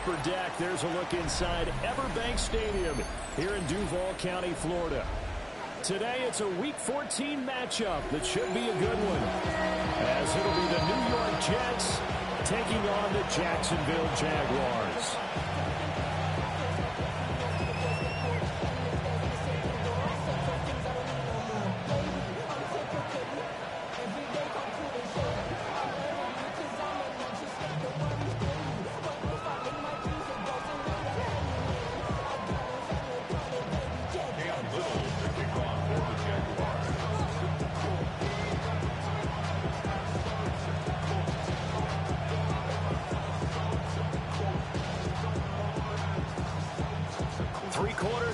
upper deck. There's a look inside Everbank Stadium here in Duval County, Florida. Today, it's a Week 14 matchup that should be a good one, as it'll be the New York Jets taking on the Jacksonville Jaguars.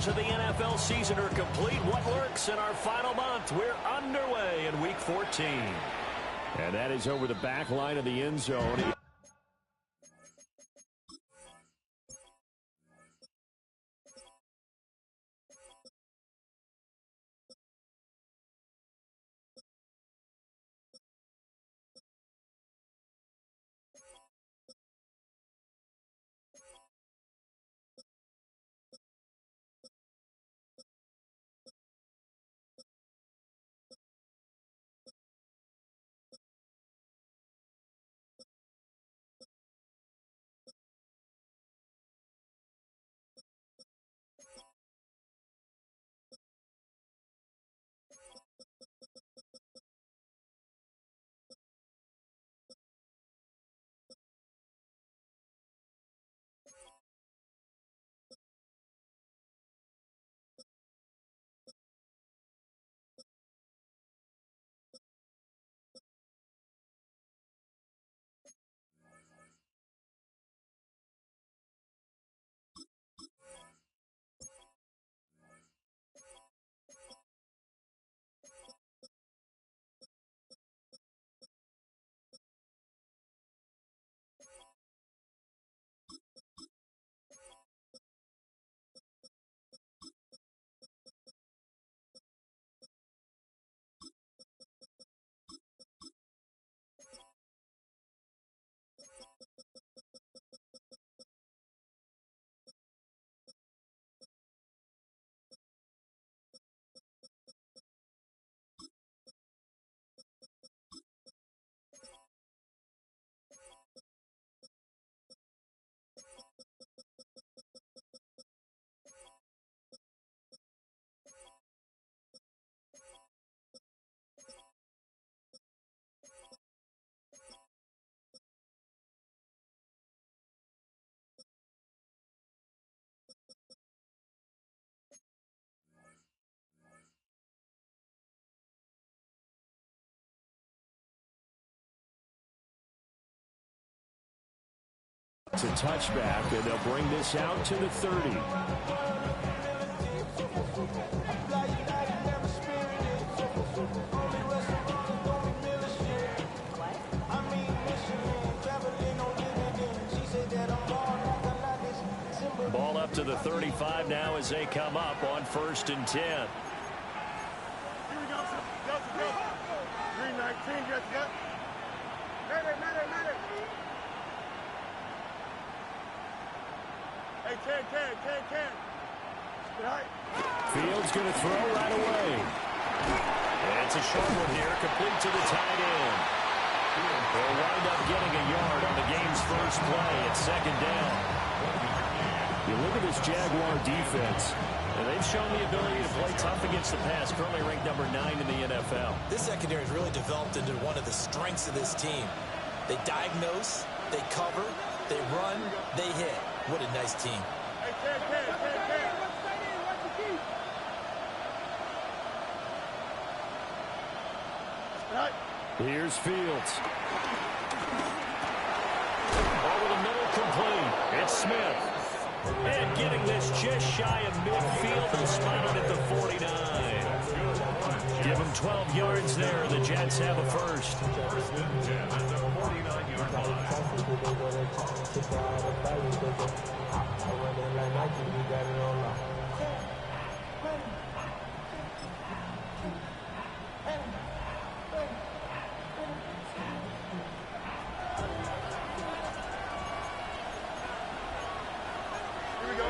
Of the NFL season are complete. What works in our final month? We're underway in Week 14. And that is over the back line of the end zone. It's a touchback, and they'll bring this out to the 30. Ball up to the 35 now as they come up on 1st and 10. Here we go. Green 19, get. Medic. Hey, Ken. Fields going to throw right away. And it's a short one here, complete to the tight end. They'll wind up getting a yard on the game's first play at 2nd down. You look at this Jaguar defense, and they've shown the ability to play tough against the pass, currently ranked number 9 in the NFL. This secondary has really developed into one of the strengths of this team. They diagnose, they cover, they run, they hit. What a nice team. Hey, Ken. Here's Fields. Over the middle, complete. It's Smith. And getting this just shy of midfield and spotted at the 49. Give him 12 yards there. The Jets have a first. First and 10 at the 49-yard line. go.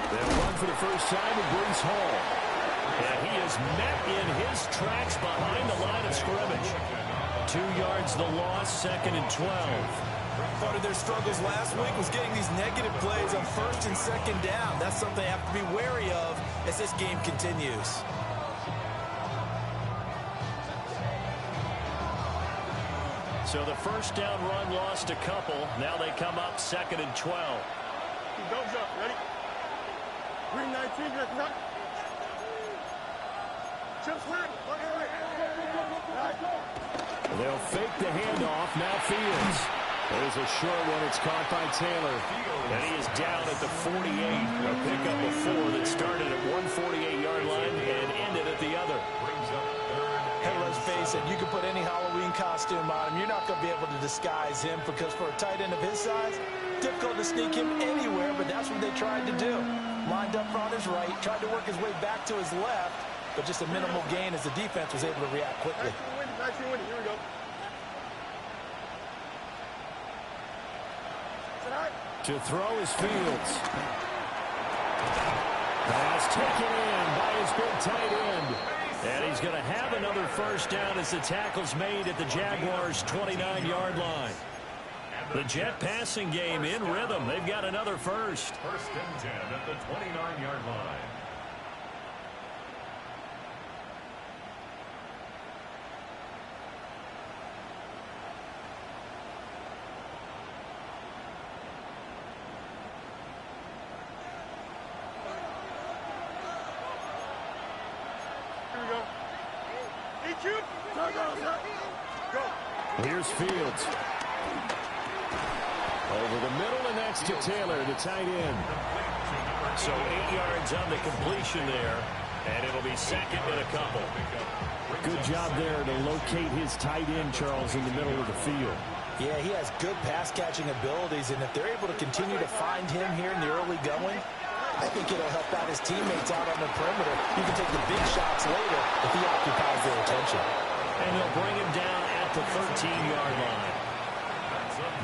They'll run for the first time with Brees Hall. And he is met in his tracks behind the line of scrimmage. 2 yards the loss, 2nd and 12. Part of their struggles last week was getting these negative plays on 1st and 2nd down. That's something they have to be wary of as this game continues. So the first down run lost a couple. Now they come up 2nd and 12. Don't jump. Ready? Green 19, get up. Chip flat. They'll fake the handoff. Now Fields. There's a short one. It's caught by Taylor. And he is down at the 48. A pickup of 4 that started at 148-yard line and ended at the other. Hey, let's face it, you can put any Halloween costume on him. You're not going to be able to disguise him because for a tight end of his size, difficult to sneak him anywhere, but that's what they tried to do. Lined up on his right, tried to work his way back to his left, but just a minimal gain as the defense was able to react quickly. Here we go. To throw is Fields. Pass taken in by his big tight end. And he's going to have another first down as the tackle's made at the Jaguars' 29-yard line. The Jet passing game in rhythm. They've got another first. 1st and 10 at the 29-yard line. Here's Fields. Over the middle, and that's to Taylor, the tight end. So 8 yards on the completion there, and it'll be 2nd and a couple. Good job there to locate his tight end, Charles, in the middle of the field. Yeah, he has good pass-catching abilities, and if they're able to continue to find him here in the early going, I think it'll help out his teammates out on the perimeter. You can take the big shots later if he occupies their attention. And they'll bring him down at the 13-yard line.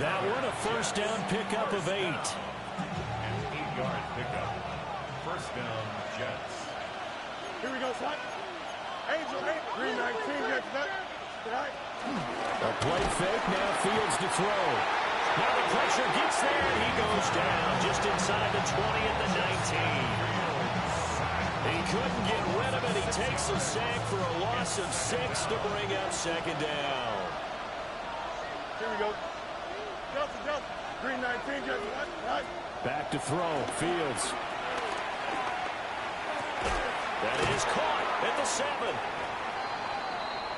That one a first down pickup of 8. An 8-yard pickup. First down, Jets. Here we go, son. Angel 8, Green 19, get that. A play fake, now Fields to throw. Now the pressure gets there, and he goes down just inside the 20 at the 19. He couldn't get rid of it. He takes a sack for a loss of 6 to bring up 2nd down. Here we go. Justin. Green 19, get that. Back to throw, Fields. That is caught at the 7.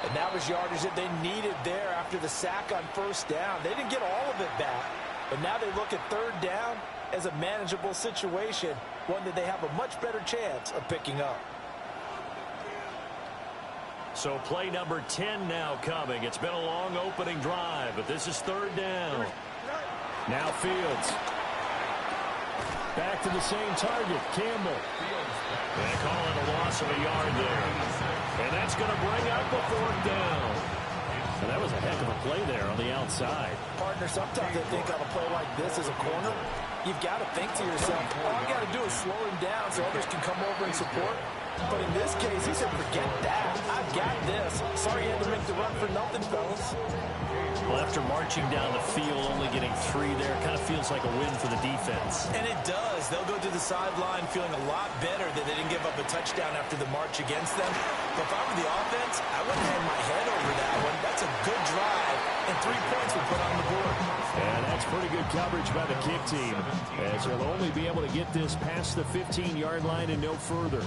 And that was yardage that they needed there after the sack on first down. They didn't get all of it back, but now they look at 3rd down as a manageable situation, one that they have a much better chance of picking up. So play number 10 now coming. It's been a long opening drive, but this is 3rd down. Now Fields. Back to the same target, Campbell. They call it a loss of a yard there. And that's going to bring up the 4th down. And that was a heck of a play there on the outside. Partner, sometimes they think on a play like this as a corner, you've got to think to yourself, all you got to do is slow him down so others can come over and support. But in this case, he said, forget that. I've got this. Sorry you had to make the run for nothing, fellas. Well, after marching down the field, only getting 3 there, kind of feels like a win for the defense. And it does. They'll go to the sideline feeling a lot better that they didn't give up a touchdown after the march against them. But if I were the offense, I wouldn't hang my head over that one. That's a good drive, and 3 points were put on the board. And that's pretty good coverage by the kick team, as they'll only be able to get this past the 15-yard line and no further.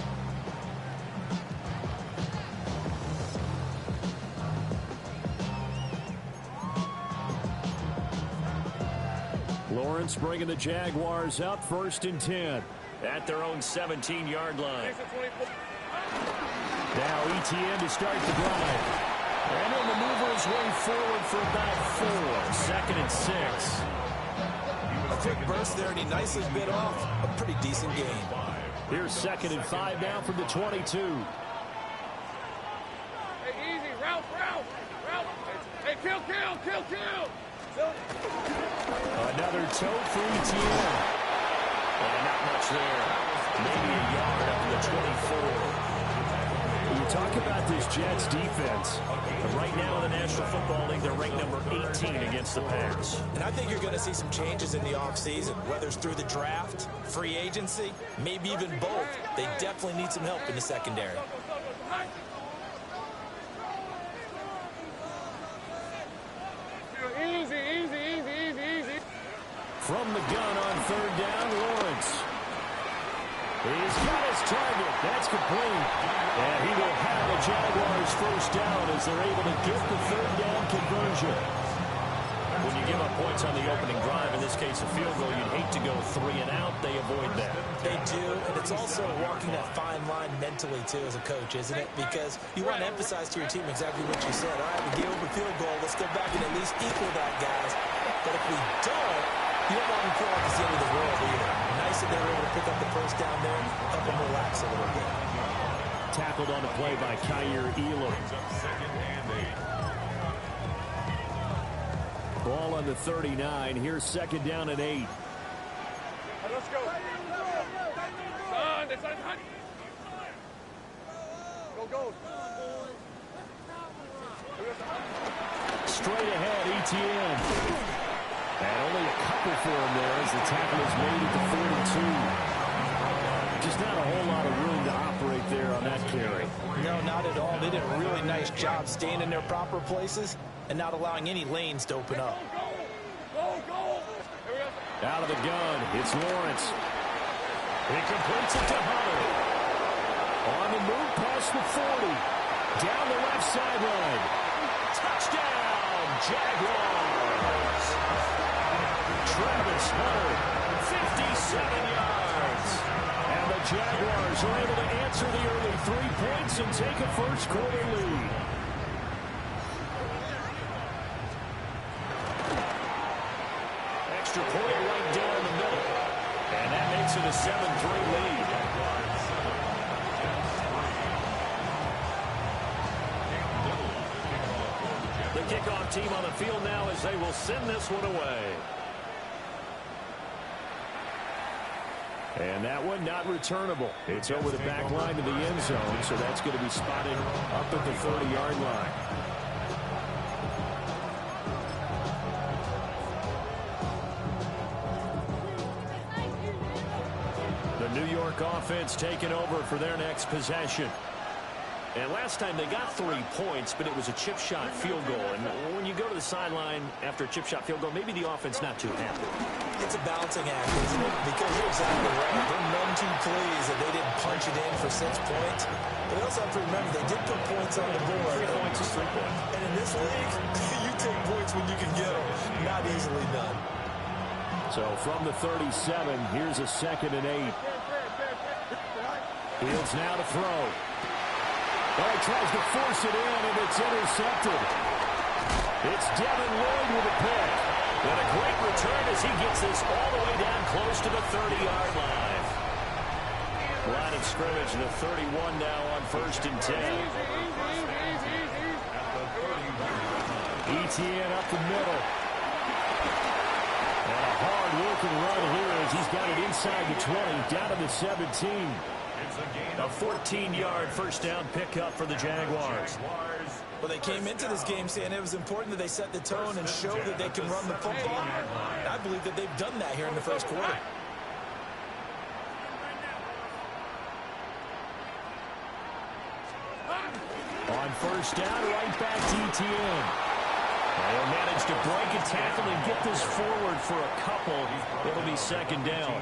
Lawrence bringing the Jaguars up 1st and 10 at their own 17-yard line. Now ETN to start the drive. And he'll maneuver his way forward for about 4. 2nd and 6. A quick burst there, and he nicely bit off a pretty decent gain. Here's 2nd and 5 now from the 22. Hey, easy. Route. Hey, kill. Another toe for ETN. And not much there. Maybe a yard up to the 24. When you talk about this Jets defense, right now in the National Football League, they're ranked number 18 against the pass. And I think you're going to see some changes in the offseason, whether it's through the draft, free agency, maybe even both. They definitely need some help in the secondary. Easy. From the gun on third down, Lawrence. He's got his target. That's complete. And he will have the Jaguars first down as they're able to get the third down conversion. When you give up points on the opening drive, in this case a field goal, you'd hate to go 3 and out. They avoid that. They do, and it's also walking that fine line mentally, too, as a coach, isn't it? Because you want to emphasize to your team exactly what you said. All right, we gave up a field goal. Let's go back and at least equal that, guys. But if we don't, you don't want to feel like it's the end of the world either. Nice that they were able to pick up the first down there, help them relax a little bit. Tackled on the play by Kyer Elam. Ball on the 39. Here's second down and 8. Let's go. Go. Straight ahead, ETN. And only a couple for him there as the tackle is made at the 42. Just not a whole lot of room to operate there on that carry. No, not at all. They did a really nice job staying in their proper places and not allowing any lanes to open up. Go. Out of the gun, it's Lawrence. He completes it to Hunter. On the move past the 40. Down the left sideline. Touchdown, Jaguars. Travis Hunter, 57 yards. And the Jaguars are able to answer the early 3 points and take a first quarter lead. Extra point right down the middle. And that makes it a 7-3 lead. The kickoff team on the field now as they will send this one away. And that one not returnable. It's over the back line to the end zone, so that's going to be spotted up at the 30-yard line. The New York offense taking over for their next possession. And last time they got 3 points, but it was a chip shot field goal. And when you go to the sideline after a chip shot field goal, maybe the offense not too happy. It's a balancing act, isn't it? Because you're exactly right. They're none too pleased that they didn't punch it in for 6 points. But they also have to remember they did put points on the board. 3 points is 3 points. And in this league, you take points when you can get them. Not easily done. So from the 37, here's a 2nd and 8. Fields now to throw. Oh, he tries to force it in, and it's intercepted. It's Devin Lloyd with a pick. And a great return as he gets this all the way down close to the 30-yard line. Line of scrimmage to the 31 now on 1st and 10. ETN up the middle. And a hard-working run here as he's got it inside the 20, down to the 17. A 14-yard first down pickup for the Jaguars. Well, they came into this game saying it was important that they set the tone and show that they can run the football. And I believe that they've done that here in the first quarter. On first down, right back to ETN. They'll manage to break a tackle and get this forward for a couple. It'll be 2nd down.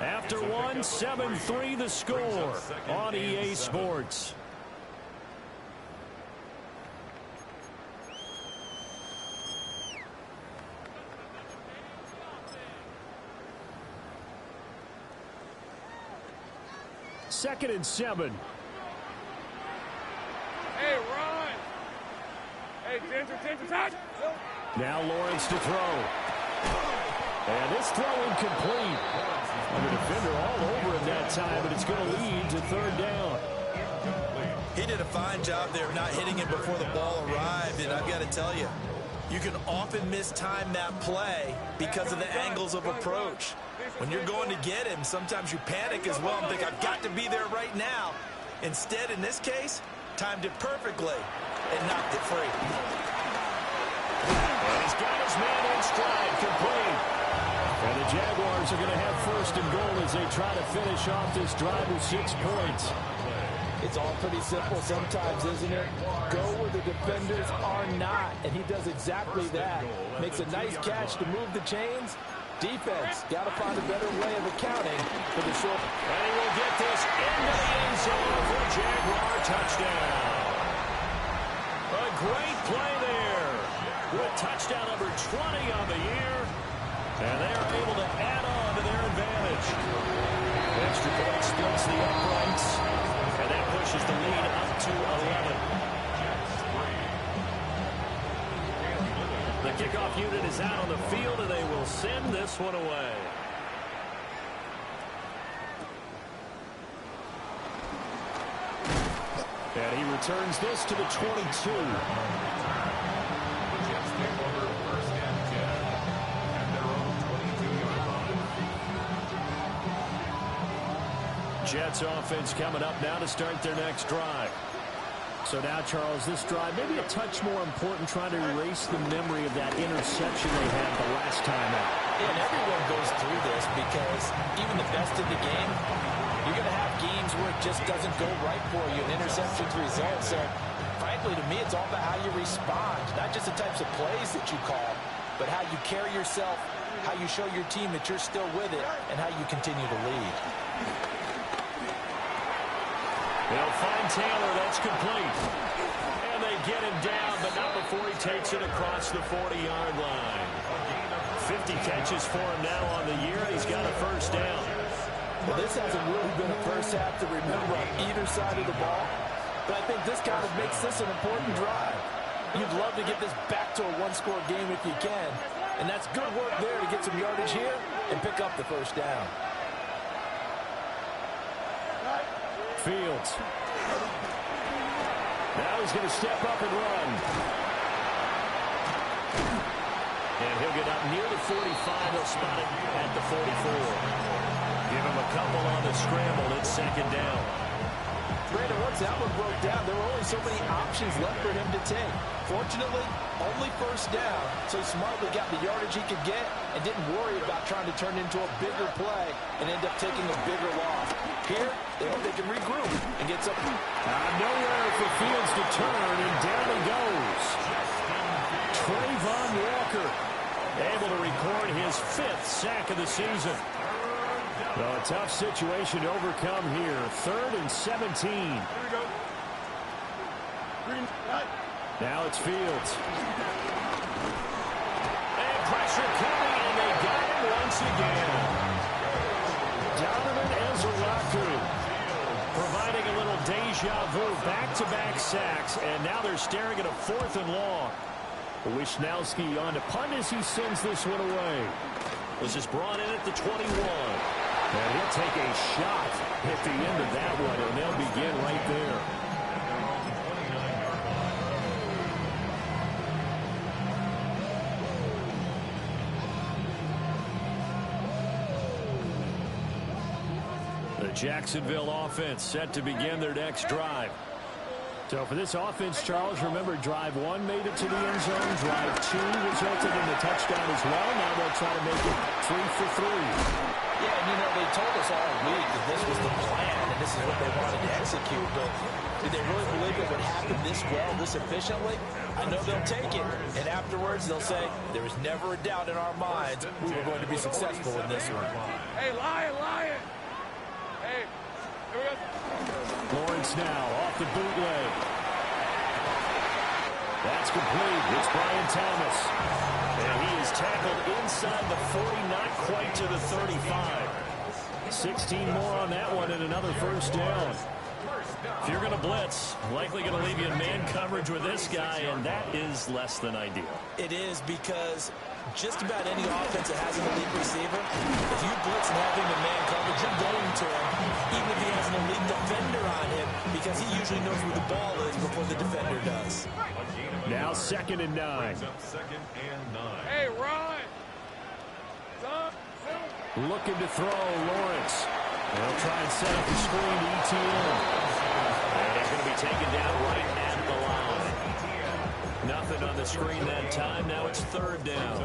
After one, 7-3 the score on EA Sports. Second and 7. Hey, run. Hey, Ginger, touch. Now Lawrence to throw. And this throw incomplete. And the defender all over him that time, but it's going to lead to 3rd down. He did a fine job there of not hitting it before the ball arrived, and I've got to tell you, You can often mistime that play because of the angles of approach. When you're going to get him, sometimes you panic as well and think, I've got to be there right now. Instead, in this case, timed it perfectly and knocked it free. And he's got his man in stride, complete. And the Jaguars are going to have first and goal as they try to finish off this drive with 6 points. It's all pretty simple sometimes, isn't it? Go where the defenders are not, and he does exactly that. Makes a nice catch to move the chains. Defense, got to find a better way of accounting for the short. And he will get this into the end zone for a Jaguar touchdown. A great play there with touchdown number 20 on the year. And they are able to add on to their advantage. Extra point splits the uprights. And that pushes the lead up to 11. The kickoff unit is out on the field, and they will send this one away. And he returns this to the 22. Jets offense coming up now to start their next drive. So now, Charles, this drive maybe a touch more important, trying to erase the memory of that interception they had the last time out. Yeah, and everyone goes through this because even the best in the game, you're going to have games where it just doesn't go right for you, and interceptions result. So, frankly, to me, it's all about how you respond, not just the types of plays that you call, but how you carry yourself, how you show your team that you're still with it, and how you continue to lead. They'll find Taylor. That's complete. And they get him down, but not before he takes it across the 40-yard line. 50 catches for him now on the year. He's got a first down. Well, this hasn't really been a first half to remember on either side of the ball, but I think this kind of makes this an important drive. You'd love to get this back to a one-score game if you can, and that's good work there to get some yardage here and pick up the first down. Fields. Now he's going to step up and run. And he'll get up near the 45. He'll spot it at the 44. Give him a couple on the scramble. It's second down. Brandon, once that one broke down, there were only so many options left for him to take. Fortunately, only first down, so he smartly got the yardage he could get and didn't worry about trying to turn it into a bigger play and end up taking a bigger loss. Here, they hope they can regroup and get something. Nowhere for Fields to turn, and down he goes. Trayvon Walker able to record his 5th sack of the season. Well, a tough situation to overcome here. 3rd and 17. Here we go. Green, right. Now it's Fields. And pressure coming, and they got him once again. Donovan Ezraku providing a little deja vu. Back-to-back sacks, and now they're staring at a 4th and long. Wishnowski on to punt as he sends this one away. This is brought in at the 21. And he'll take a shot at the end of that one, and they'll begin right there. The Jacksonville offense set to begin their next drive. So for this offense, Charles, remember, drive 1 made it to the end zone. Drive 2 resulted in the touchdown as well. Now they'll try to make it 3 for 3. Yeah, and you know, they told us all week that this was the plan and this is what they wanted to execute, but did they really believe it would happen this well, this efficiently? I know they'll take it, and afterwards they'll say, there was never a doubt in our minds we were going to be successful in this one. Hey, Lion! Hey, here we go. Lawrence now off the bootleg. That's complete. It's Brian Thomas. And he is tackled inside the 40, not quite to the 35. 16 more on that one and another first down. If you're going to blitz, likely going to leave you in man coverage with this guy, and that is less than ideal. It is, because just about any offense that has an elite receiver, if you blitz and have him in man coverage, you're going to him, even if he has an elite defender on him, because he usually knows where the ball is before the defender does. Now 2nd and 9. Second and 9. Hey, Ron. Looking to throw, Lawrence. They'll try and set up the screen to ETN. And he's going to be taken down right at the line. Nothing on the screen that time. Now it's 3rd down.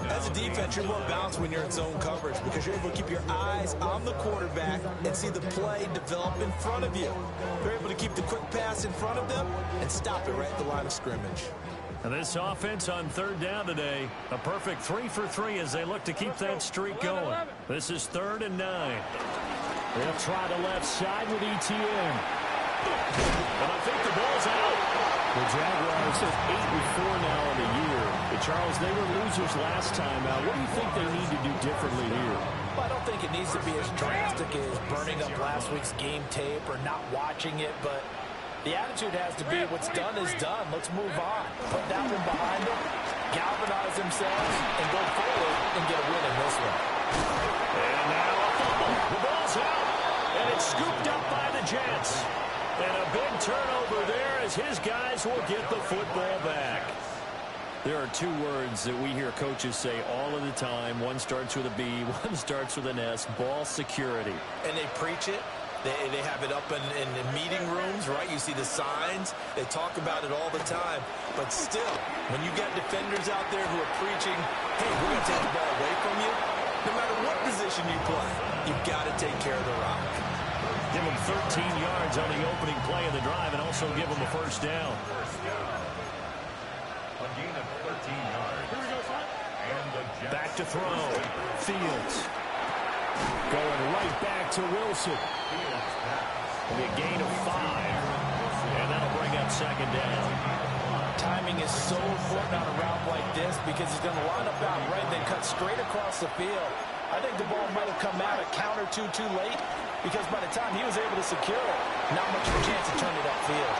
As a defense, you're more balanced when you're in zone coverage because you're able to keep your eyes on the quarterback and see the play develop in front of you. You're able to keep the quick pass in front of them and stop it right at the line of scrimmage. And this offense on 3rd down today, a perfect 3 for 3 as they look to keep that streak going. This is 3rd and 9. They'll try the left side with ETN. And I think the ball's out. The Jaguars have 8-4 now in the year. But Charles, they were losers last time out. What do you think they need to do differently here? Well, I don't think it needs to be as drastic as burning up last week's game tape or not watching it, but the attitude has to be what's done is done. Let's move on. Put that one behind them, galvanize themselves, and go forward and get a win in this one. And now a fumble. The ball's out, and it's scooped up by the Jets. And a big turnover there as his guys will get the football back. There are 2 words that we hear coaches say all of the time. One starts with a B, one starts with an S, ball security. And they preach it. They have it up in meeting rooms, right? You see the signs. They talk about it all the time. But still, when you got defenders out there who are preaching, hey, we're going to take the ball away from you, no matter what position you play, you've got to take care of the rock. Give them 13 yards on the opening play of the drive and also give them a 1st down. A gain of 13 yards. Here we go, son. And the Jets Back to throw. Fields. Going right back to Wilson. It'll be a gain of 5. And that'll bring up 2nd down. Timing is so important on a route like this because he's going to line up out right and then cut straight across the field. I think the ball might have come out a count or two too late because by the time he was able to secure it, not much of a chance to turn it upfield.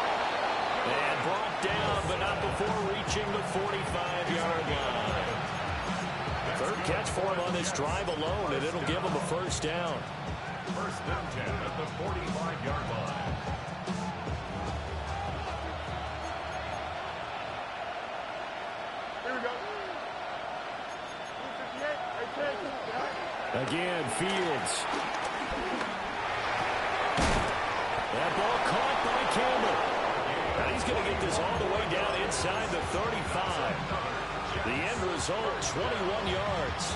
And brought down, but not before reaching the 45-yard line. 3rd catch for him on this drive alone, and it'll give him a 1st down. 1st and 10 at the 45-yard line. Here we go. 258. Again, Fields. That ball caught by Campbell. And he's going to get this all the way down inside the 35. The end result, 21 yards.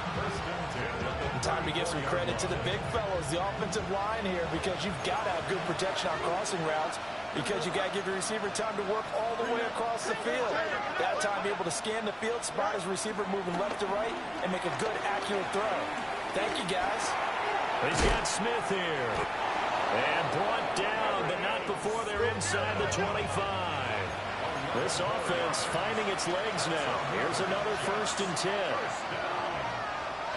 Time to give some credit to the big fellows, the offensive line here, because you've got to have good protection on crossing routes because you got to give your receiver time to work all the way across the field. That time, be able to scan the field, spot his receiver moving left to right, and make a good, accurate throw. Thank you, guys. He's got Smith here. And brought down, but not before they're inside the 25. This offense finding its legs now. Here's another 1st and 10. A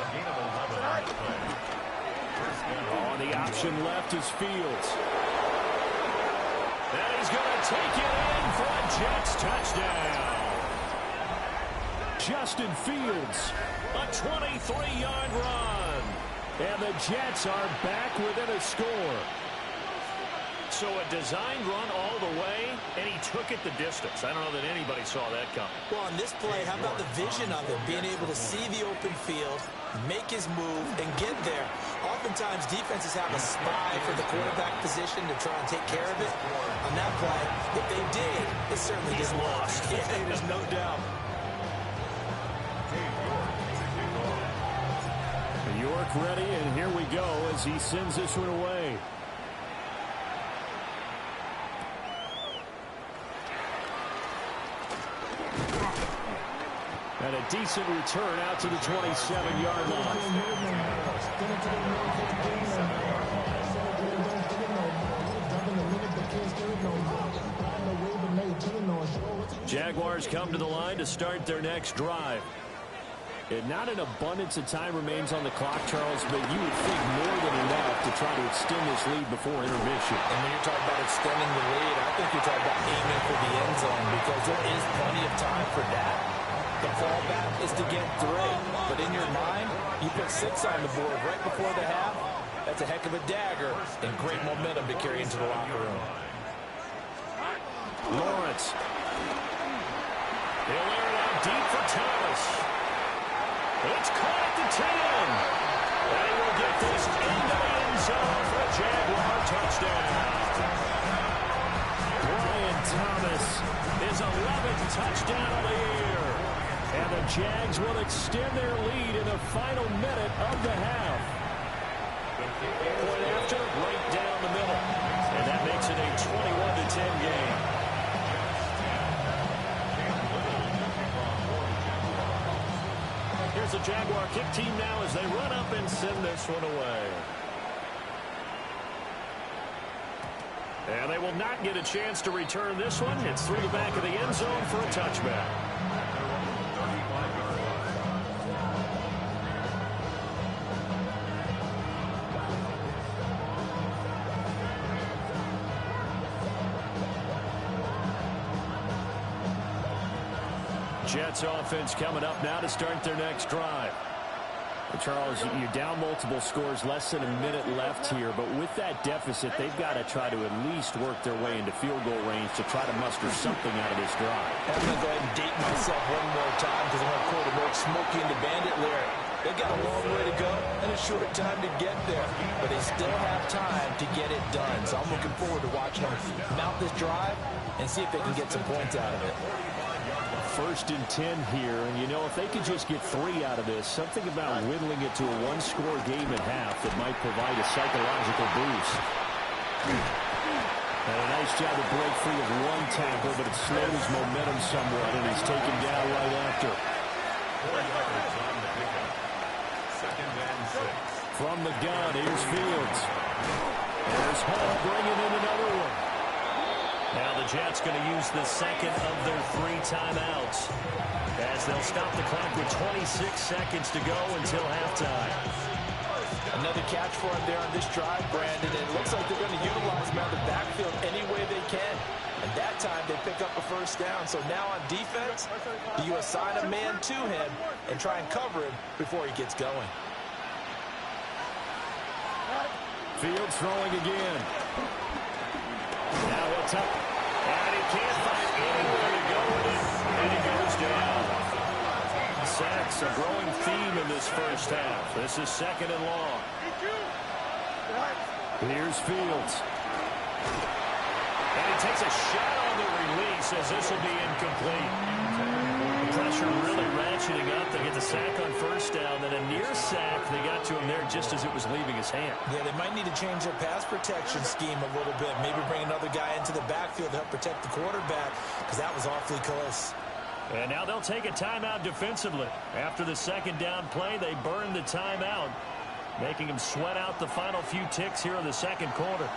gain of 11 on the play. On the option left is Fields. And he's going to take it in for a Jets touchdown. Justin Fields, a 23-yard run. And the Jets are back within a score. So a designed run all the way, and he took it the distance. I don't know that anybody saw that coming. Well, on this play, how about the vision of it? Being able to see the open field, make his move, and get there. Oftentimes, defenses have a spy for the quarterback position to try and take care of it. On that play, if they did, it certainly He's didn't work. lost. Yeah, there's no doubt. York ready, and here we go as he sends this one away. And a decent return out to the 27-yard line. Jaguars come to the line to start their next drive. And not an abundance of time remains on the clock, Charles, but you would think more than enough to try to extend this lead before intermission. And when you're talking about extending the lead, I think you're talking about aiming for the end zone because there is plenty of time for that. The fallback is to get 3. But in your mind, you put 6 on the board right before the half. That's a heck of a dagger and great momentum to carry into the locker room. Lawrence. He'll air it out deep for Thomas. It's caught at the 10. And he will get this into the end zone for a Jaguar touchdown. Brian Thomas, his 11th touchdown of the year. And the Jags will extend their lead in the final minute of the half. Point after, right down the middle. And that makes it a 21-10 game. Here's the Jaguar kick team now as they run up and send this one away. And they will not get a chance to return this one. It's through the back of the end zone for a touchback. Jets offense coming up now to start their next drive. Charles, you're down multiple scores, less than a minute left here, but with that deficit, they've got to try to at least work their way into field goal range to try to muster something out of this drive. I'm going to go ahead and date myself one more time because I'm going to quote a more Smokey and the Bandit lyric. They've got a long way to go and a short time to get there, but they still have time to get it done. So I'm looking forward to watching them mount this drive and see if they can get some points out of it. 1st and 10 here, and you know, if they could just get 3 out of this, something about whittling it to a 1-score game at half that might provide a psychological boost. And a nice job to break free of 1 tackle, but it slowed his momentum somewhat, and he's taken down right after. From the gun, here's Fields. There's Hall bringing in another one. Now the Jets going to use the second of their 3 timeouts as they'll stop the clock with 26 seconds to go until halftime. Another catch for him there on this drive, Brandon, and it looks like they're going to utilize him out of the backfield any way they can. And that time they pick up a 1st down. So now on defense, you assign a man to him and try and cover him before he gets going. Fields throwing again. Now it's up, and he can't find anywhere to go with it, and he goes down. Sacks, a growing theme in this first half. This is 2nd and long. Here's Fields. And he takes a shot on the release as this will be incomplete. The pressure really ratcheting up. They get the sack on 1st down, then a near sack. They got to him there just as it was leaving his hand. Yeah, they might need to change their pass protection scheme a little bit. Maybe bring another guy into the backfield to help protect the quarterback because that was awfully close. And now they'll take a timeout defensively. After the 2nd down play, they burn the timeout, making them sweat out the final few ticks here in the 2nd quarter.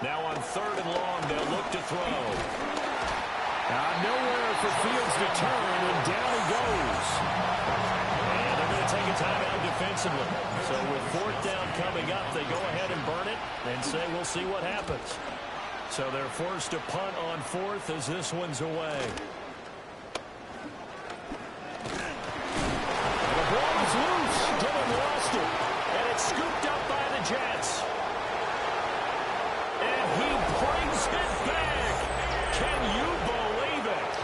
Now on 3rd and long, they'll look to throw. Nowhere for Fields to turn, and down he goes. And they're going to take a timeout defensively. So with 4th down coming up, they go ahead and burn it and say we'll see what happens. So they're forced to punt on 4th as this one's away. The ball is loose. Dillon lost it. And it's scooped up by the Jets. And he brings it back. Can you believe it?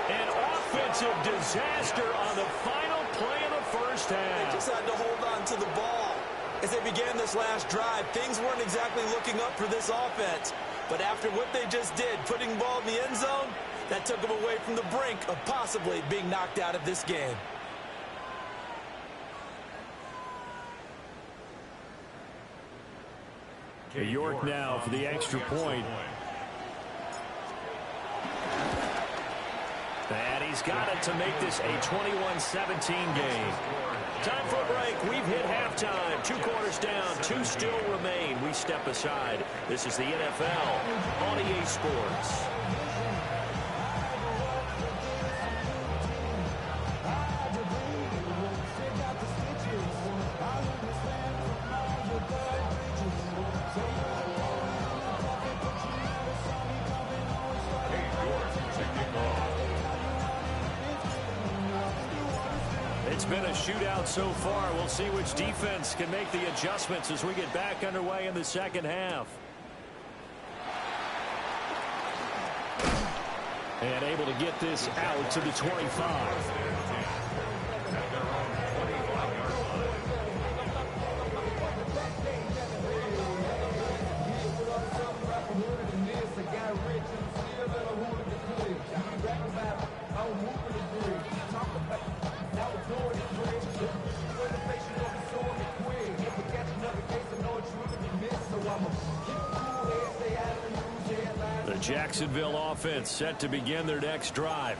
An offensive disaster on the final play of the first half. They just had to hold on to the ball. As they began this last drive, things weren't exactly looking up for this offense. But after what they just did, putting the ball in the end zone, that took them away from the brink of possibly being knocked out of this game. York now for the extra point. And he's got it to make this a 21-17 game. Time for a break. We've hit halftime. 2 quarters down. 2 still remain. We step aside. This is the NFL on EA Sports. It's been a shootout so far. We'll see which defense can make the adjustments as we get back underway in the second half. And able to get this out to the 25. The Jacksonville offense set to begin their next drive.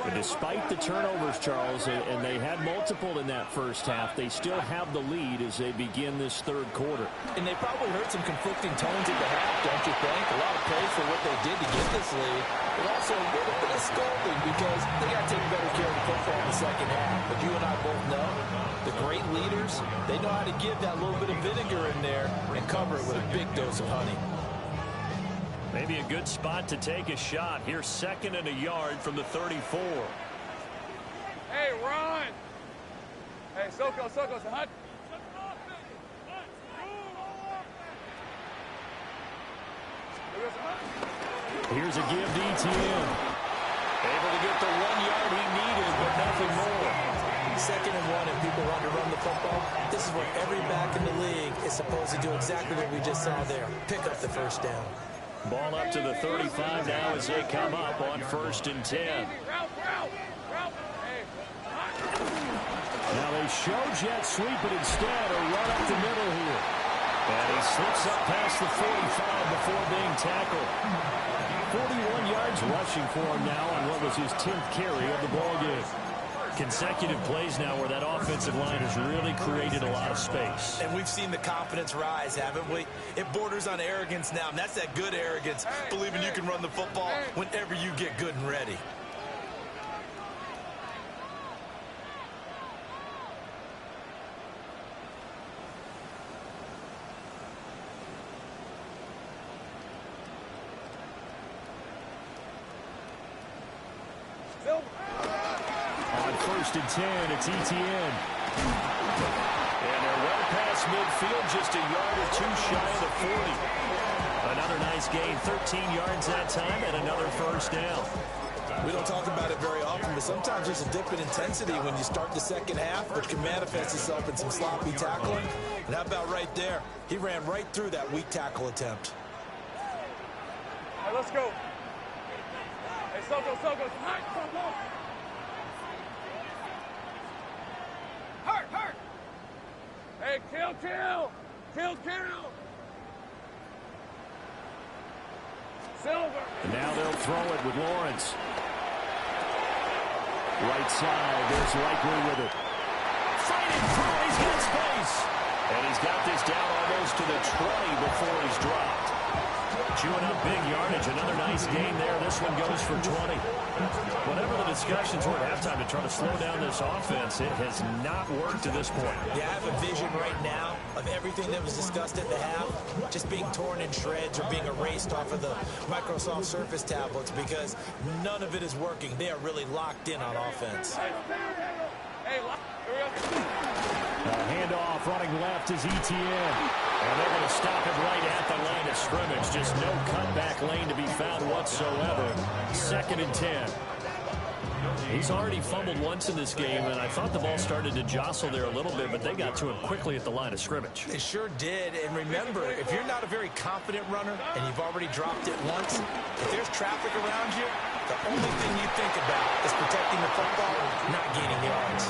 But despite the turnovers, Charles, and they had multiple in that first half, they still have the lead as they begin this third quarter. And they probably heard some conflicting tones at the half, don't you think? A lot of praise for what they did to get this lead, but also a little bit of scolding because they got to take better care of the football in the second half. But you and I both know the great leaders, they know how to give that little bit of vinegar in there and cover it with a big dose of honey. Maybe a good spot to take a shot. Here's 2nd and a yard from the 34. Hey, run! Hey, Soko, hunt. Here's a give to ETN. Able to get the 1 yard he needed, but nothing more. 2nd and 1, and people want to run the football. This is where every back in the league is supposed to do exactly what we just saw there. Pick up the first down. Ball up to the 35 now as they come up on 1st and 10. Now they show jet sweep, but instead a run up the middle here. And he slips up past the 45 before being tackled. 41 yards rushing for him now on what was his 10th carry of the ballgame. Consecutive plays now where that offensive line has really created a lot of space. And we've seen the confidence rise, haven't we? It borders on arrogance now, and that's that good arrogance, believing you can run the football whenever you get good and ready. On 1st and 10, it's ETN. And they're well past midfield, just a yard or two shy of the 40. Another nice gain, 13 yards that time, and another first down. We don't talk about it very often, but sometimes there's a dip in intensity when you start the second half, which can manifest itself in some sloppy tackling. And how about right there? He ran right through that weak tackle attempt. Hey, let's go. Hey, Soko. Hurt. Hey, kill. Silver. And now they'll throw it with Lawrence. Right side, there's Likely with it. Fighting through, he's got space. And he's got this down almost to the 20 before he's dropped. Chewing up big yardage, another nice gain there. This one goes for 20. Whatever the discussions were at halftime to try to slow down this offense, it has not worked to this point. Yeah, I have a vision right now of everything that was discussed at the half just being torn in shreds or being erased off of the Microsoft Surface tablets because none of it is working. They are really locked in on offense. Hey, here we go. Handoff running left is ETN. And they're going to stop it right at the line of scrimmage. Just no cutback lane to be found whatsoever. 2nd and 10. He's already fumbled once in this game, and I thought the ball started to jostle there a little bit, but they got to him quickly at the line of scrimmage. They sure did. And remember, if you're not a very confident runner and you've already dropped it once, if there's traffic around you, the only thing you think about is protecting the football, not gaining yards.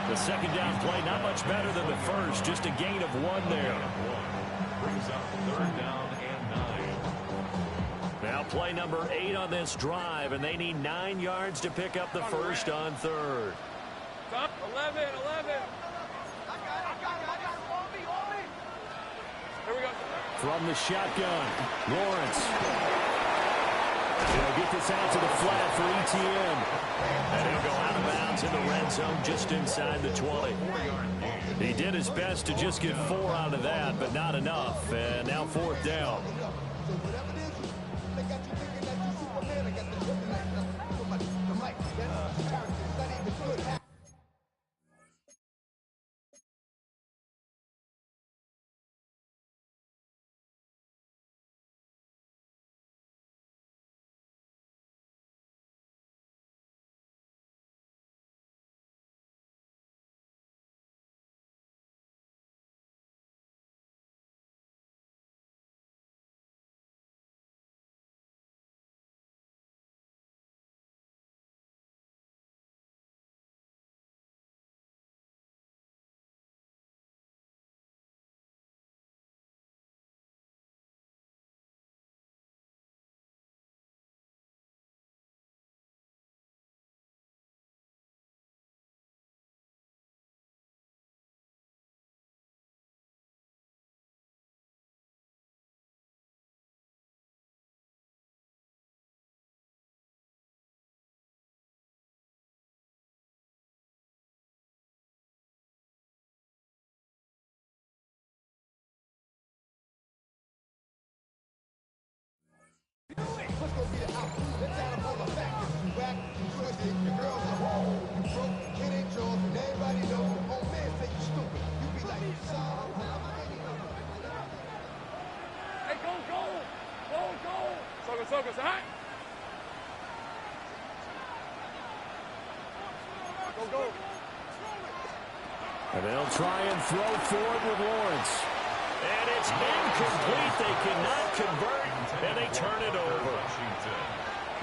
The second down play, not much better than the first, just a gain of 1 there. Brings up 3rd down and 9. Now play number 8 on this drive, and they need 9 yards to pick up the first on 3rd. 11. Here we go. From the shotgun, Lawrence. They'll get this out to the flat for ETN. And he'll go out of bounds in the red zone just inside the 20. He did his best to just get 4 out of that, but not enough. And now 4th down. What's gonna be the outcome? Let's add up all the factors. You whack, you twisted, your girl's a hoe. You broke, it ain't yours, and everybody knows. Your old man say you stupid. You be like, son, Hey, go, go! Go, go! Soka, say hi! Go, go! And they'll try and throw forward with Lawrence. And it's incomplete. They cannot convert, and they turn it over.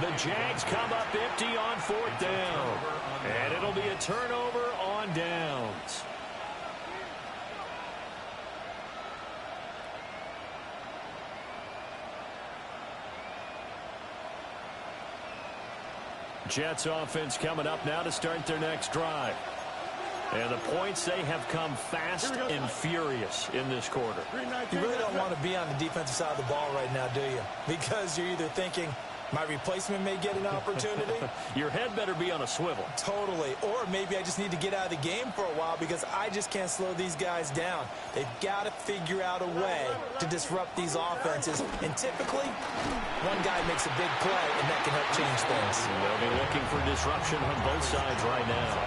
The Jags come up empty on 4th down. And it'll be a turnover on downs. Jets offense coming up now to start their next drive. And the points, they have come fast and furious in this quarter. You really don't want to be on the defensive side of the ball right now, do you? Because you're either thinking, my replacement may get an opportunity. Your head better be on a swivel. Totally. Or maybe I just need to get out of the game for a while because I just can't slow these guys down. They've got to figure out a way to disrupt these offenses. And typically, one guy makes a big play, and that can help change things. They'll be looking for disruption on both sides right now.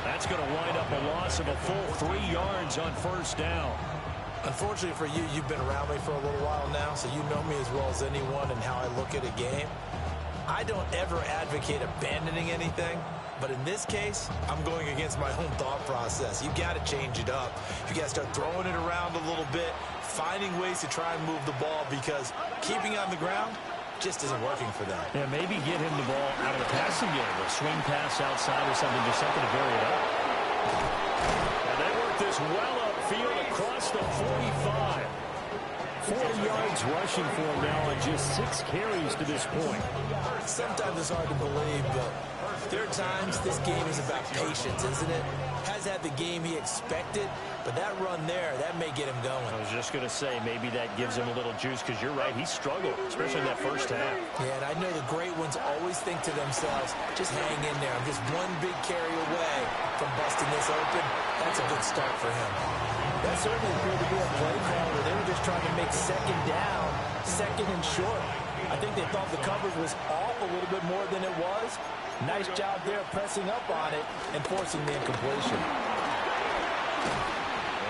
That's going to wind up a loss of a full 3 yards on 1st down. Unfortunately for you, you've been around me for a little while now, so you know me as well as anyone and how I look at a game. I don't ever advocate abandoning anything, but in this case, I'm going against my own thought process. You got to change it up. You got to start throwing it around a little bit, finding ways to try and move the ball because keeping on the ground just isn't working for them. Yeah, maybe get him the ball out of the passing game, a swing pass outside or something, just something to vary it up. And they work this well upfield across the 45. 40 yards rushing for him now on just 6 carries to this point. Sometimes it's hard to believe, but there are times this game is about patience, isn't it? Has had the game he expected, but that run there, that may get him going. I was just going to say, maybe that gives him a little juice, because you're right, he struggled, especially in that first half. Yeah, and I know the great ones always think to themselves, just hang in there. I'm just one big carry away from busting this open. That's a good start for him. That certainly appeared to be a play call where they were just trying to make 2nd down, 2nd and short. I think they thought the coverage was off a little bit more than it was. Nice job there pressing up on it and forcing the incompletion.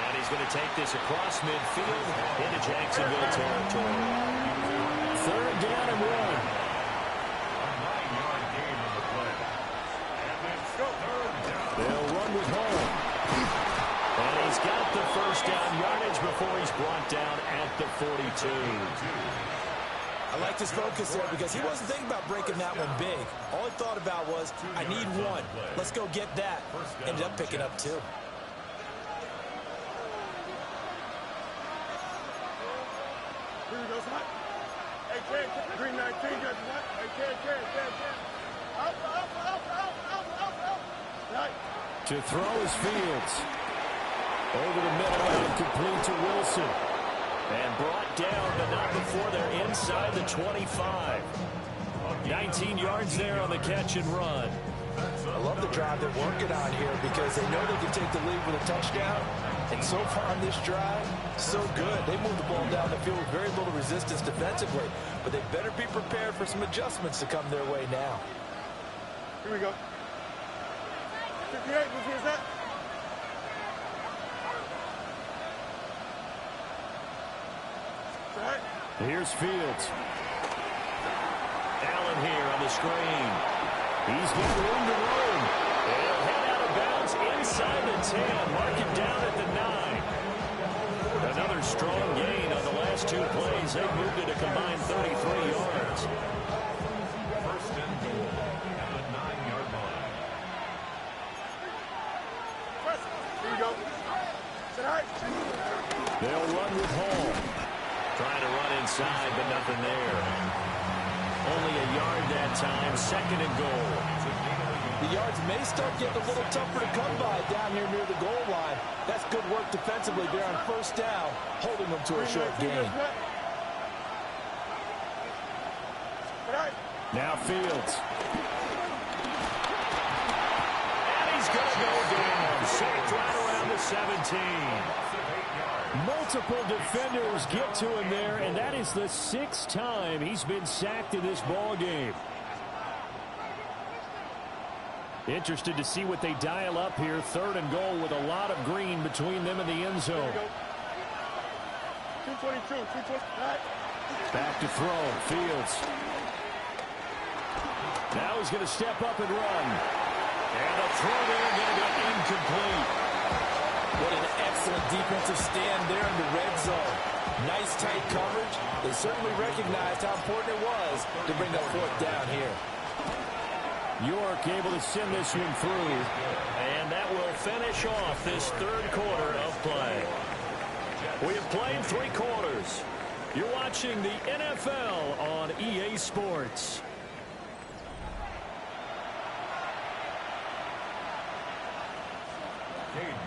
And he's going to take this across midfield into Jacksonville territory. 3rd down and 1. A 9-yard gain on the play. And it's 3rd down. They'll run with home. And he's got the 1st down yardage before he's brought down at the 42. I like his focus there because he wasn't thinking about breaking that one big. All he thought about was, I need 1. Let's go get that. Ended up picking up 2. Here we go, son. Hey, Ken, green 19, got you what? Hey, Ken. Out. Right. To throw is Fields. Over the middle and complete to Wilson. And brought down, but not before they're inside the 25. 19 yards there on the catch and run. I love the drive they're working on here because they know they can take the lead with a touchdown. And so far on this drive, so good. They moved the ball down the field with very little resistance defensively. But they better be prepared for some adjustments to come their way now. Here we go. 58, where's that? Right. Here's Fields. Allen here on the screen. He's got room to roam. They'll head out of bounds inside the 10. Mark it down at the 9. Another strong gain on the last 2 plays. They moved it a combined 33 yards. 1st and goal at the 9-yard line. Here we go. Sit right. They'll run with Hall. Trying to run inside, but nothing there. Only a yard that time, 2nd and goal. The yards may start getting a little tougher to come by down here near the goal line. That's good work defensively there on 1st down, holding them to a short gain. Now Fields. And he's going to go down. Sacked right around the 17. Multiple defenders get to him there, and that is the 6th time he's been sacked in this ball game. Interested to see what they dial up here. 3rd and goal with a lot of green between them and the end zone. 222, 220. Back to throw. Fields. Now he's going to step up and run. And the throw there going to be incomplete. What an excellent defensive stand there in the red zone. Nice tight coverage. They certainly recognized how important it was to bring up 4th down here. York able to send this one through. And that will finish off this 3rd quarter of play. We have played 3 quarters. You're watching the NFL on EA Sports.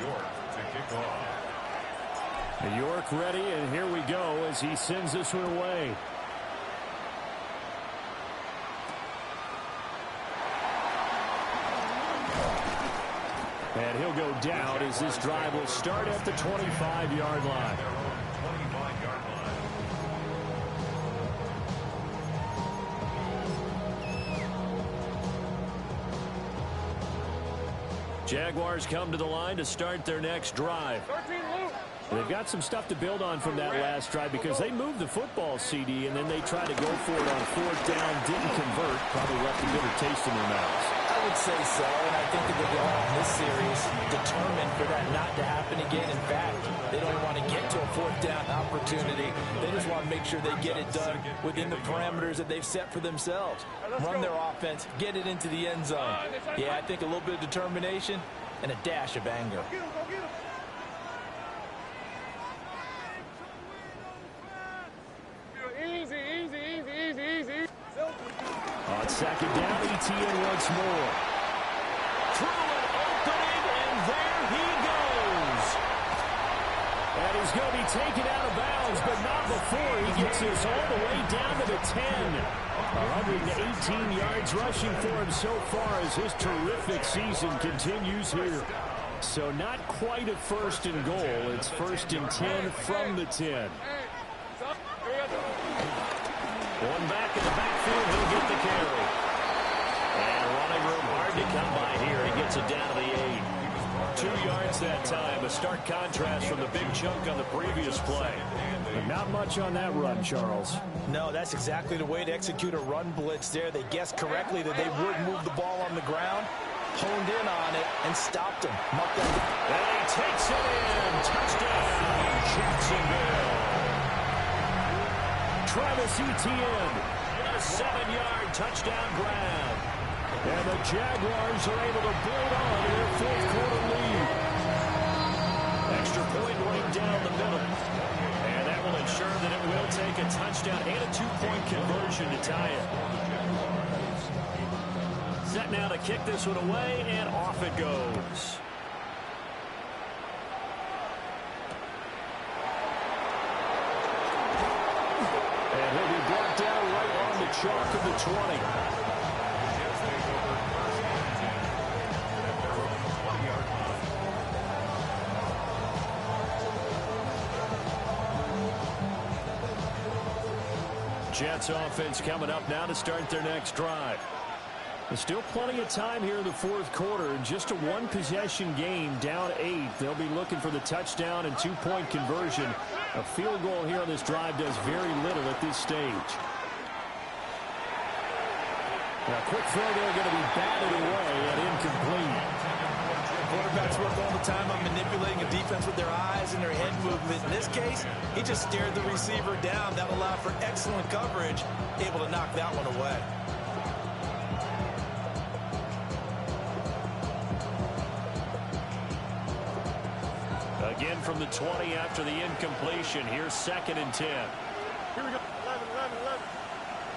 York to kick off. York ready, and here we go as he sends this one away. And he'll go down as this drive will start at the 25-yard line. 25-yard line. Jaguars come to the line to start their next drive. They've got some stuff to build on from that last drive because they moved the football, CD, and then they tried to go for it on 4th down, didn't convert, probably left a bitter taste in their mouths. I would say so, and I think that they'll go out in this series determined for that not to happen again. In fact, they don't want to get to a 4th down opportunity. They just want to make sure they get it done within the parameters that they've set for themselves. Run their offense, get it into the end zone. Yeah, I think a little bit of determination and a dash of anger. On 2nd down, ETN once more. Through an opening, and there he goes. And he's going to be taken out of bounds, but not before he gets this all the way down to the 10. 118 yards rushing for him so far as his terrific season continues here. So not quite a 1st and goal. It's 1st and 10 from the 10. One back in the backfield, he'll get the carry. And running room hard to come by here. He gets it down to the 8. 2 yards that time. A stark contrast from the big chunk on the previous play. But not much on that run, Charles. No, that's exactly the way to execute a run blitz there. They guessed correctly that they would move the ball on the ground, honed in on it, and stopped him. And he takes it in. Touchdown, Jacksonville. Travis Etienne, a 7-yard touchdown grab. And the Jaguars are able to build on to their 4th quarter lead. Extra point running down the middle. And that will ensure that it will take a touchdown and a 2-point conversion to tie it. Set now to kick this one away, and off it goes. And he'll be brought down right on the chalk of the 20. Jets offense coming up now to start their next drive. There's still plenty of time here in the 4th quarter. Just a 1-possession game, down 8. They'll be looking for the touchdown and 2-point conversion. A field goal here on this drive does very little at this stage. Now, quick throw there, going to be batted away and incomplete. Quarterbacks work all the time on manipulating a defense with their eyes and their head movement. In this case, he just stared the receiver down. That allowed for excellent coverage, able to knock that one away. Again from the 20 after the incompletion. Here's 2nd and 10. Here we go. 11.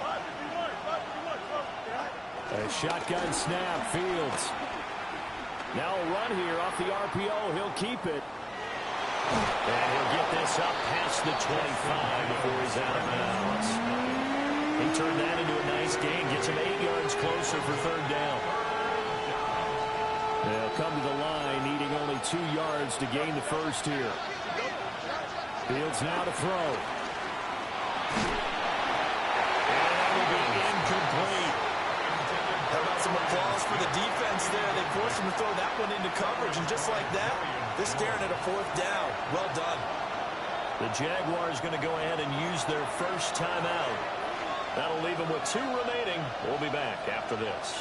551. A shotgun snap. Fields. Now a run here off the RPO. He'll keep it. And he'll get this up past the 25 before he's out of bounds. He turned that into a nice gain. Gets him 8 yards closer for 3rd down. They'll come to the line, needing only 2 yards to gain the first here. Fields now to throw. And that will be incomplete. How about some applause for the defense there? They forced him to throw that one into coverage, and just like that, they're staring at a 4th down. Well done. The Jaguars going to go ahead and use their first timeout. That'll leave them with 2 remaining. We'll be back after this.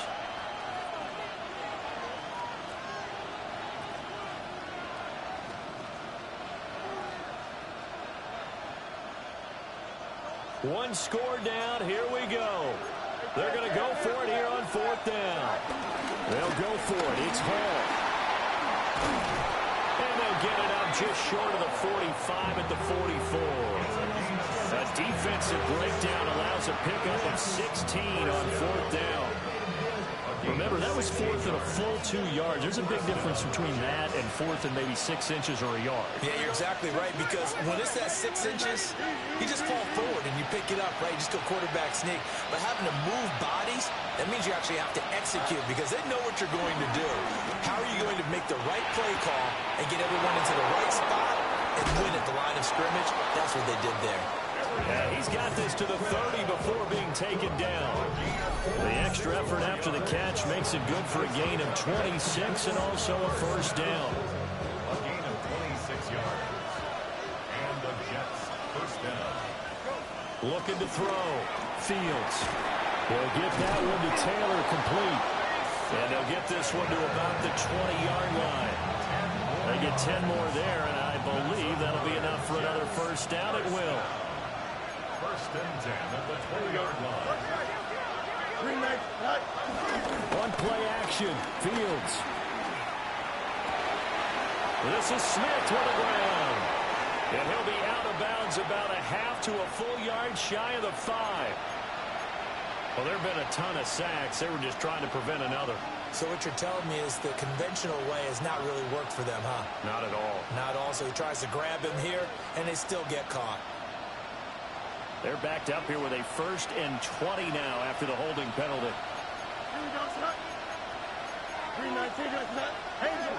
One score down. Here we go. They're going to go for it here on 4th down. They'll go for it. It's Hall. And they'll get it up just short of the 45 at the 44. A defensive breakdown allows a pickup of 16 on 4th down. Remember, that was 4th and a full 2 yards. There's a big difference between that and 4th and maybe 6 inches or a yard. Yeah, you're exactly right, because when it's that 6 inches, you just fall forward and you pick it up, right? You just go quarterback sneak. But having to move bodies, that means you actually have to execute, because they know what you're going to do. How are you going to make the right play call and get everyone into the right spot and win at the line of scrimmage? That's what they did there. Yeah, he's got this to the 30 before being taken down. The extra effort after the catch makes it good for a gain of 26 and also a 1st down. A gain of 26 yards. And the Jets, 1st down. Looking to throw. Fields. They'll get that one to Taylor complete. And they'll get this one to about the 20-yard line. They get 10 more there, and I believe that'll be enough for another 1st down. It will. 1st and 10 at the 20-yard line. Green 19. One play action. Fields. This is Smith to the ground. And he'll be out of bounds about a half to a full yard shy of the 5. Well, there have been a ton of sacks. They were just trying to prevent another. So what you're telling me is the conventional way has not really worked for them, huh? Not at all. Not at all. So he tries to grab him here, and they still get caught. They're backed up here with a 1st and 20 now after the holding penalty. Here we go, son. Green 19, Angel.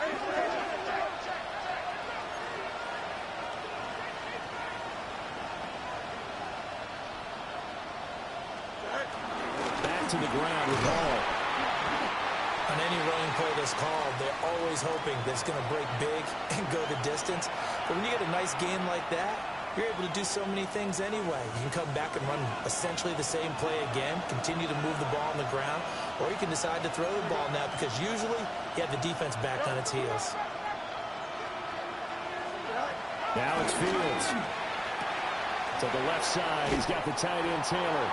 Back to the ground with Hall. On any running play that's called, they're always hoping that it's going to break big and go the distance. But when you get a nice game like that, you're able to do so many things anyway. You can come back and run essentially the same play again, continue to move the ball on the ground, or you can decide to throw the ball now, because usually you have the defense back on its heels. Now it's Fields. To the left side, he's got the tight end Taylor.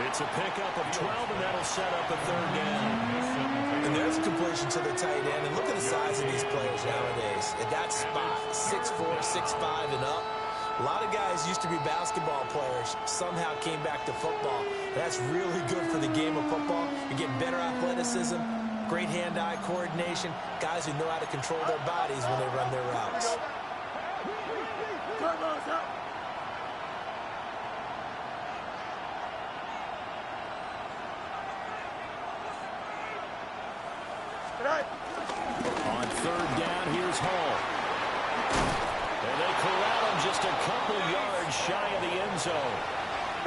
It's a pickup of 12, and that'll set up a 3rd down. And there's a completion to the tight end. And look at the size of these players nowadays. At that spot, 6'4", 6'5", and up. A lot of guys used to be basketball players, somehow came back to football. And that's really good for the game of football. You're getting better athleticism, great hand-eye coordination, guys who know how to control their bodies when they run their routes. On 3rd down, here's Hall. And they corral him just a couple yards shy of the end zone.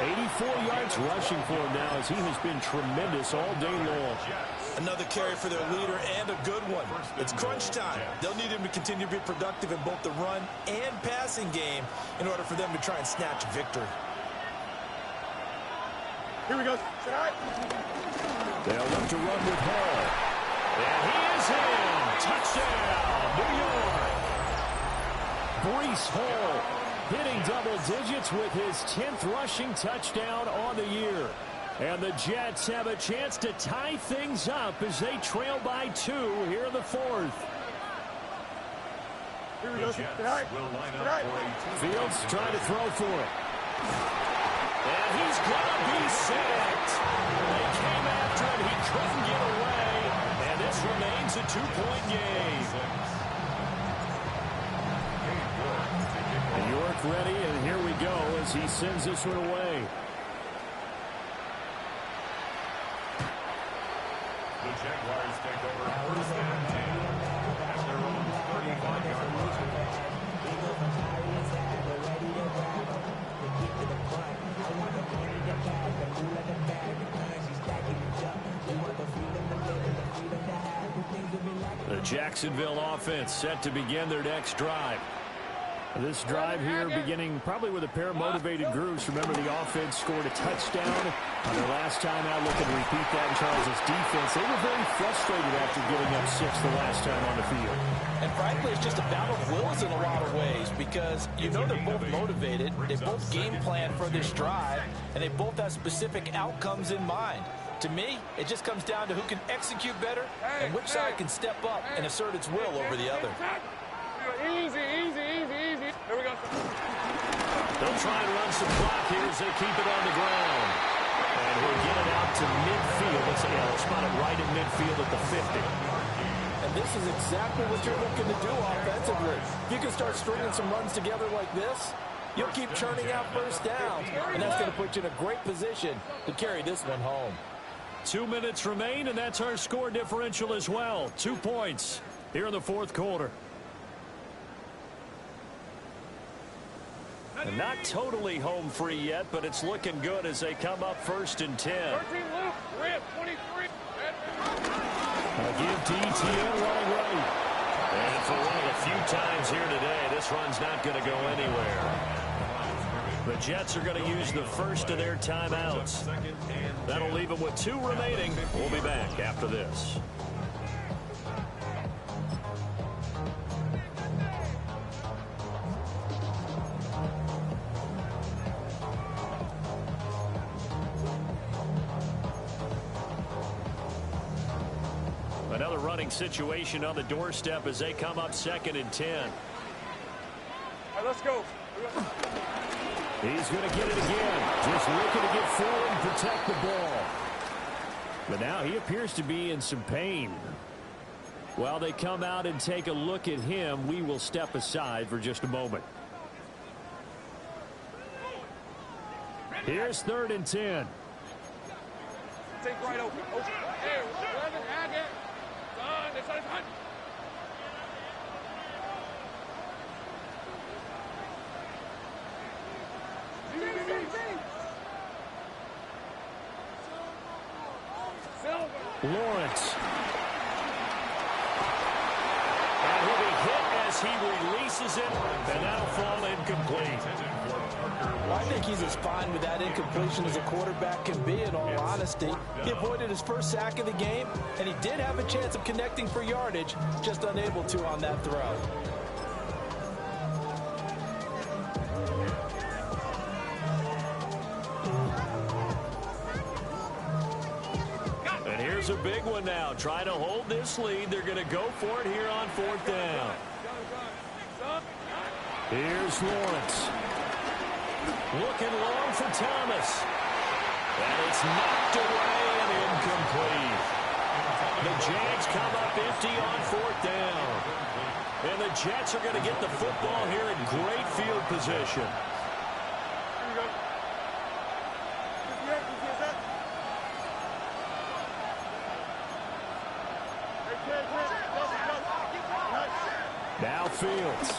84 yards rushing for him now, as he has been tremendous all day long. Another carry for their leader, and a good one. It's crunch time. They'll need him to continue to be productive in both the run and passing game in order for them to try and snatch victory. Here we go. They'll look to run with Hall. And he is in. Touchdown, New York. Breece Hall hitting double digits with his 10th rushing touchdown on the year. And the Jets have a chance to tie things up as they trail by 2 here in the 4th. Here we go. Fields trying to throw for it. And he's going to be sacked. They came after him. He couldn't get away. And this remains a 2-point game. And York ready, and here we go as he sends this one away. The Jaguars take over 1st and 10 at their own 35-yard line. Jacksonville offense set to begin their next drive. This drive here beginning probably with a pair of motivated groups. Remember, the offense scored a touchdown on their last time out. Looking to repeat that in Charles' defense. They were very frustrated after giving up 6 the last time on the field. And frankly, it's just a battle of wills in a lot of ways because you know they're both motivated. They both game plan for this drive, and they both have specific outcomes in mind. To me, it just comes down to who can execute better and which side can step up and assert its will over the other. Easy, easy, easy, easy. Here we go. They'll try and run some clock here as they keep it on the ground. And we'll get it out to midfield. They'll spot it right in midfield at the 50. And this is exactly what you're looking to do offensively. If you can start stringing some runs together like this, you'll keep churning out first downs, and that's going to put you in a great position to carry this one home. 2 minutes remain, and that's our score differential as well. 2 points here in the fourth quarter. And not totally home free yet, but it's looking good as they come up 1st and 10. 13 Luke, Rip, 23. I'll give to ETN running right. And for one of the few times here today, this run's not going to go anywhere. The Jets are going to use the first of their timeouts. That'll leave them with 2 remaining. We'll be back after this. Another running situation on the doorstep as they come up 2nd and 10. All right, let's go. He's going to get it again. Just looking to get forward and protect the ball. But now he appears to be in some pain. While they come out and take a look at him, we will step aside for just a moment. Here's 3rd and 10. Take right open. Hey, 11, add it. Done. It's done. Lawrence. And he'll be hit as he releases it, and that'll fall incomplete. Well, I think he's as fine with that incompletion as a quarterback can be, in all honesty. He avoided his first sack of the game, and he did have a chance of connecting for yardage, just unable to on that throw. And here's a big one now. Trying to hold this lead. They're going to go for it here on 4th down. Here's Lawrence. Looking long for Thomas. And it's knocked away and incomplete. The Jags come up empty on 4th down. And the Jets are going to get the football here in great field position. Here we go. Now Fields.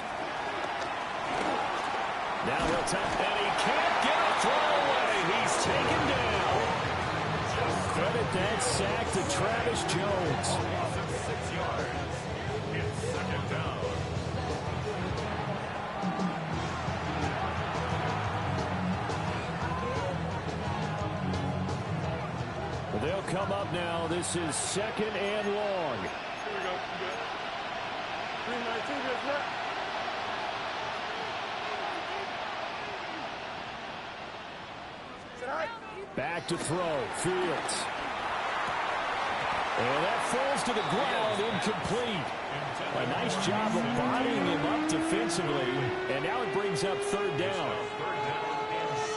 Now he'll take, and he can't get a throw away. He's taken down. Credit that sack to Travis Jones. 6 yards. It's 2nd down. They'll come up now. This is 2nd and long. Here we go. 319 just left. Back to throw. Fields. And that falls to the ground, incomplete. A nice job of bodying him up defensively. And now it brings up 3rd down.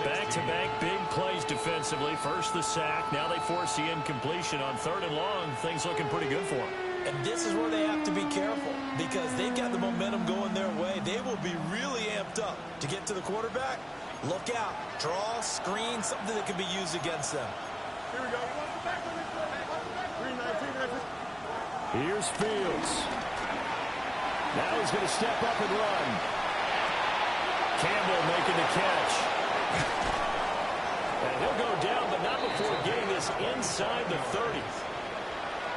Back-to-back big plays defensively. First the sack. Now they force the incompletion on 3rd and long. Things looking pretty good for them. And this is where they have to be careful because they've got the momentum going their way. They will be really amped up to get to the quarterback. Look out. Draw, screen, something that can be used against them. Here we go. 319. Here's Fields. Now he's going to step up and run. Campbell making the catch. And he'll go down, but not before getting this inside the 30.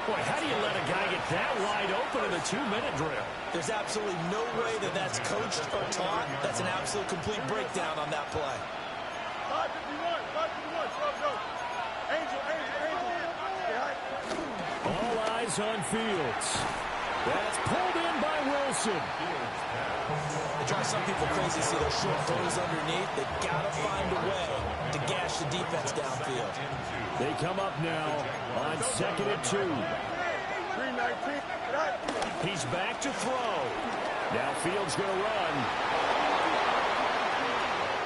Boy, how do you let a guy get that wide open in a 2-minute drill? There's absolutely no way that that's coached or taught. That's an absolute complete breakdown on that play. 551, 551, go. Angel. All eyes on Fields. That's pulled in by Wilson. It drives some people crazy to see those short throws underneath. They got to find a way to gash the defense downfield. They come up now on 2nd and 2. 319. He's back to throw. Now Fields going to run.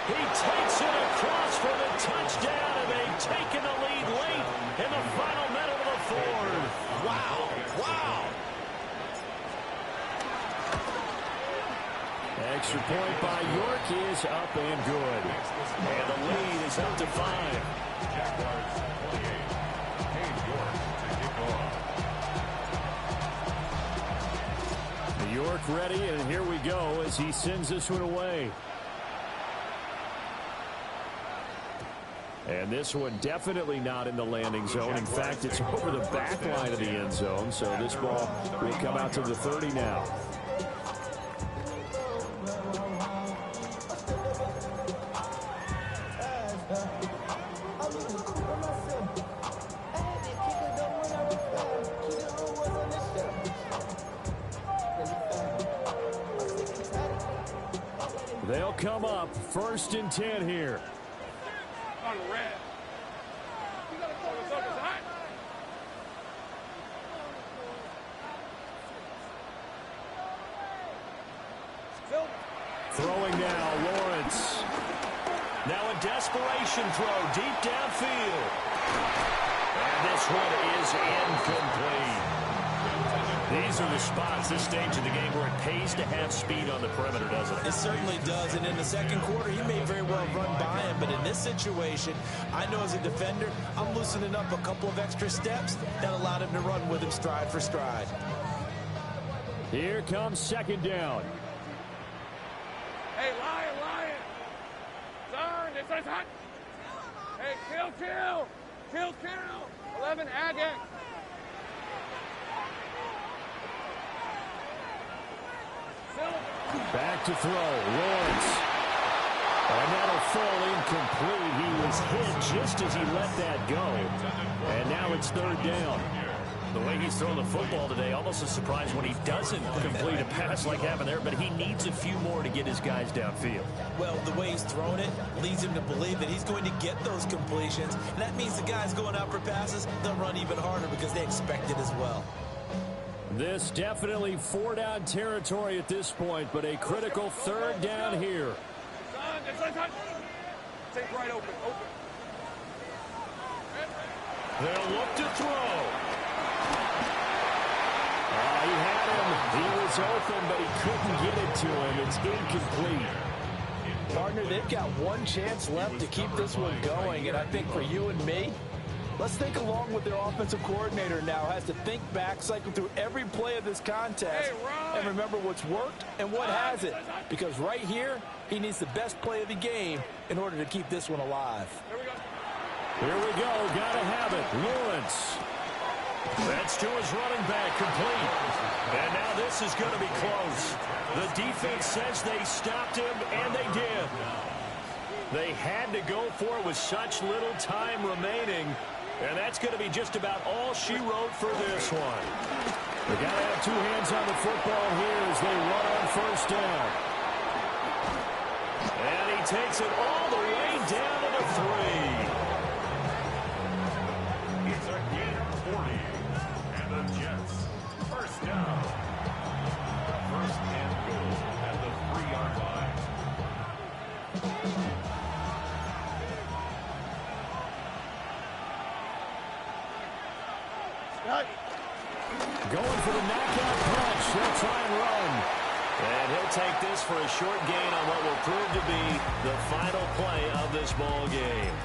He takes it across for the touchdown, and they've taken the lead late in the final minute of the fourth. Wow. Extra point by York is up and good. And the lead is up to 5. Jaguars 28. Hayes York to kick off. New York ready, and here we go as he sends this one away. And this one definitely not in the landing zone. In fact, it's over the back line of the end zone, so this ball will come out to the 30 now. They'll come up 1st and 10 here. On the red. Throwing now, Lawrence. Now a desperation throw deep downfield. And this one is incomplete. These are the spots, this stage of the game, where it pays to have speed on the perimeter, doesn't it? It certainly does, and in the second quarter, he may very well run by him, but in this situation, I know as a defender, I'm loosening up a couple of extra steps that allowed him to run with him stride for stride. Here comes 2nd down. Hey, Lion. Son, this is hot. Hey, kill. 11, Agate. Back to throw, Lawrence. And that'll fall incomplete. He was hit just as he let that go. And now it's 3rd down. The way he's thrown the football today, almost a surprise when he doesn't complete a pass like happened there, but he needs a few more to get his guys downfield. Well, the way he's thrown it leads him to believe that he's going to get those completions, and that means the guys going out for passes, they'll run even harder because they expect it as well. This definitely 4-down territory at this point, but a critical 3rd down here. Son, this is hot. Take right open. They'll look to throw. He had him. He was open, but he couldn't get it to him. It's incomplete. Partner, they've got one chance left to keep this one going, and I think for you and me, let's think along with their offensive coordinator now. Has to think back, cycle through every play of this contest, and remember what's worked and what hasn't. Because right here, he needs the best play of the game in order to keep this one alive. Here we go. Got to have it. Lawrence. That's to his running back, complete. And now this is going to be close. The defense says they stopped him, and they did. They had to go for it with such little time remaining. And that's going to be just about all she wrote for this one. They got to have 2 hands on the football here as they run on 1st down. And he takes it all the way down to the 3. It's a gain of 40. And the Jets, 1st down. 1st and goal at the 3-yard line. Going for the knockout punch. He'll try and run. And he'll take this for a short gain on what will prove to be the final play of this ball game.